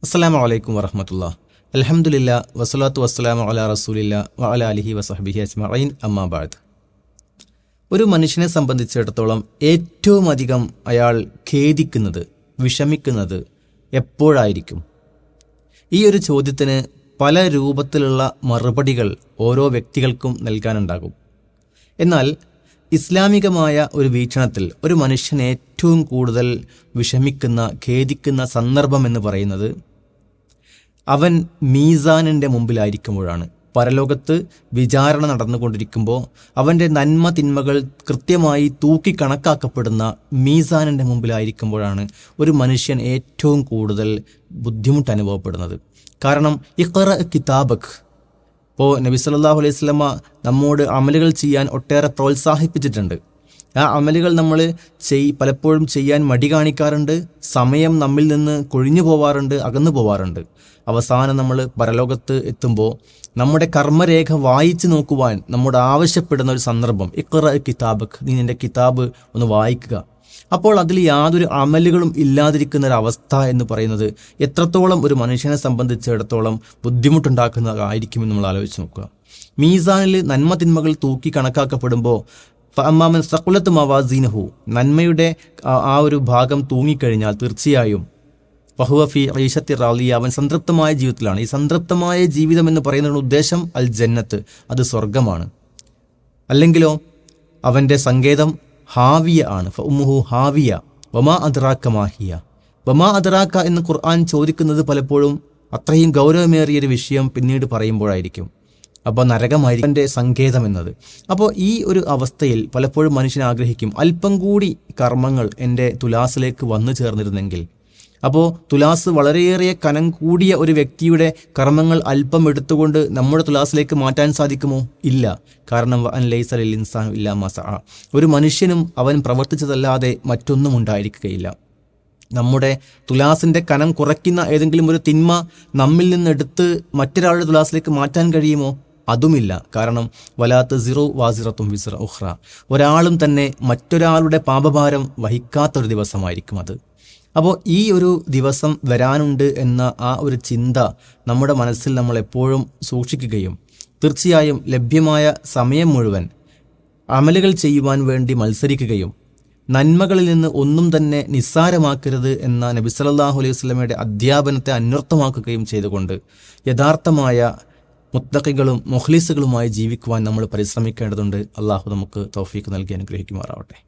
അസ്സലാമു അലൈക്കും വറഹ്മത്തുള്ളാഹി. അൽഹംദുലില്ലാ വസ്സലാത്തു വസ്സലാമു അലാ റസൂലില്ലാ വഅലാ ആലിഹി വസഹ്ബിഹി അജ്മഈൻ. അമ്മാ ബഅദ്. ഒരു മനുഷ്യനെ സംബന്ധിച്ചിടത്തോളം ഏറ്റവും അധികം അയാൾ ഖേദിക്കുന്നത്, വിഷമിക്കുന്നത് എപ്പോഴായിരിക്കും? ഈ ഒരു ചോദ്യത്തിന് പല രൂപത്തിലുള്ള മറുപടികൾ ഓരോ വ്യക്തികൾക്കും നൽകാനുണ്ടാകും. എന്നാൽ ഇസ്ലാമികമായ ഒരു വീക്ഷണത്തിൽ ഒരു മനുഷ്യൻ ഏറ്റവും കൂടുതൽ വിഷമിക്കുന്ന, ഖേദിക്കുന്ന സന്ദർഭം എന്ന് പറയുന്നത് അവൻ മീസാനിൻ്റെ മുമ്പിലായിരിക്കുമ്പോഴാണ്. പരലോകത്ത് വിചാരണ നടന്നുകൊണ്ടിരിക്കുമ്പോൾ അവൻ്റെ നന്മ തിന്മകൾ കൃത്യമായി തൂക്കി കണക്കാക്കപ്പെടുന്ന മീസാനിൻ്റെ മുമ്പിലായിരിക്കുമ്പോഴാണ് ഒരു മനുഷ്യൻ ഏറ്റവും കൂടുതൽ ബുദ്ധിമുട്ട് അനുഭവപ്പെടുന്നത്. കാരണം ഇഖ്റ കിതാബക്, ഇപ്പോൾ നബി സല്ലല്ലാഹു അലൈഹി വസല്ലമ നമ്മോട് അമലുകൾ ചെയ്യാൻ ഒട്ടേറെ പ്രോത്സാഹിപ്പിച്ചിട്ടുണ്ട്. ആ അമലുകൾ നമ്മൾ പലപ്പോഴും ചെയ്യാൻ മടി കാണിക്കാറുണ്ട്. സമയം നമ്മിൽ നിന്ന് കൊഴിഞ്ഞു പോവാറുണ്ട്, അകന്നു പോവാറുണ്ട്. അവസാനം നമ്മൾ പരലോകത്ത് എത്തുമ്പോൾ നമ്മുടെ കർമ്മരേഖ വായിച്ചു നോക്കുവാൻ നമ്മോട് ആവശ്യപ്പെടുന്ന ഒരു സന്ദർഭം, ഇഖ്റ കിതാബക്, നീ നിന്റെ കിതാബ് ഒന്ന് വായിക്കുക. അപ്പോൾ അതിൽ യാതൊരു അമലുകളും ഇല്ലാതിരിക്കുന്ന ഒരു അവസ്ഥ എന്ന് പറയുന്നത് എത്രത്തോളം ഒരു മനുഷ്യനെ സംബന്ധിച്ചിടത്തോളം ബുദ്ധിമുട്ടുണ്ടാക്കുന്നതായിരിക്കുമെന്ന് നമ്മൾ ആലോചിച്ച് നോക്കുക. മീസാനിൽ നന്മ തിന്മകൾ തൂക്കി കണക്കാക്കപ്പെടുമ്പോൾ ഫഅമ്മാമൻ സഖുലത്ത് മവാസീനഹു, നന്മയുടെ ആ ഒരു ഭാഗം തൂങ്ങിക്കഴിഞ്ഞാൽ തീർച്ചയായും ഫഹുവ ഫീ ഈശത്തി റാളിയ, അവൻ സംതൃപ്തമായ ജീവിതത്തിലാണ്. ഈ സംതൃപ്തമായ ജീവിതം എന്ന് പറയുന്ന ഉദ്ദേശം അൽ ജന്നത്ത്, അത് സ്വർഗമാണ്. അല്ലെങ്കിലോ അവൻ്റെ സങ്കേതം ഹാവിയ ആണ്. ഫഉമ്മുഹു ഹാവിയ വമാ അദ്റാക മാഹിയ. വമാ അദ്റാക എന്ന് ഖുർആൻ ചോദിക്കുന്നത് പലപ്പോഴും അത്രയും ഗൗരവമേറിയൊരു വിഷയം പിന്നീട് പറയുമ്പോഴായിരിക്കും. അപ്പോൾ നരകമായിരിക്കും എൻ്റെ സങ്കേതം എന്നത്. അപ്പോൾ ഈ ഒരു അവസ്ഥയിൽ പലപ്പോഴും മനുഷ്യൻ ആഗ്രഹിക്കും, അല്പം കൂടി കർമ്മങ്ങൾ എൻ്റെ തുലാസിലേക്ക് വന്നു ചേർന്നിരുന്നെങ്കിൽ. അപ്പോൾ തുലാസ് വളരെയേറെ കനം കൂടിയ ഒരു വ്യക്തിയുടെ കർമ്മങ്ങൾ അല്പം എടുത്തുകൊണ്ട് നമ്മുടെ തുലാസിലേക്ക് മാറ്റാൻ സാധിക്കുമോ? ഇല്ല. കാരണം അൻ ലൈസ ലിൽ ഇൻസാനു ഇല്ലാ മാ സഅ, ഒരു മനുഷ്യനും അവൻ പ്രവർത്തിച്ചതല്ലാതെ മറ്റൊന്നും ഉണ്ടായിരിക്കുകയില്ല. നമ്മുടെ തുലാസിൻ്റെ കനം കുറയ്ക്കുന്ന ഏതെങ്കിലും ഒരു തിന്മ നമ്മിൽ നിന്നെടുത്ത് മറ്റൊരാളുടെ തുലാസിലേക്ക് മാറ്റാൻ കഴിയുമോ? അതുമില്ല. കാരണം വലാ തസിറു വാസിറത്തും വിസ്റ ഉഖ്റ, ഒരാളും തന്നെ മറ്റൊരാളുടെ പാപഭാരം വഹിക്കാത്തൊരു ദിവസമായിരിക്കും അത്. അപ്പോൾ ഈ ഒരു ദിവസം വരാനുണ്ട് എന്ന ആ ഒരു ചിന്ത നമ്മുടെ മനസ്സിൽ നമ്മൾ എപ്പോഴും സൂക്ഷിക്കുകയും തീർച്ചയായും ലഭ്യമായ സമയം മുഴുവൻ അമലുകൾ ചെയ്യുവാൻ വേണ്ടി മത്സരിക്കുകയും നന്മകളിൽ നിന്ന് ഒന്നും തന്നെ നിസ്സാരമാക്കരുത് എന്ന നബി സല്ലല്ലാഹു അലൈഹി വസല്ലമയുടെ അധ്യാപനത്തെ അന്വർത്ഥമാക്കുകയും ചെയ്തുകൊണ്ട് യഥാർത്ഥമായ മുത്തഖികളും മുഖ്ലിസുകളുമായി ജീവിക്കുവാൻ നമ്മൾ പരിശ്രമിക്കേണ്ടതുണ്ട്. അള്ളാഹു നമുക്ക് തൗഫീഖ് നൽകി അനുഗ്രഹിക്കുമാറാവട്ടെ.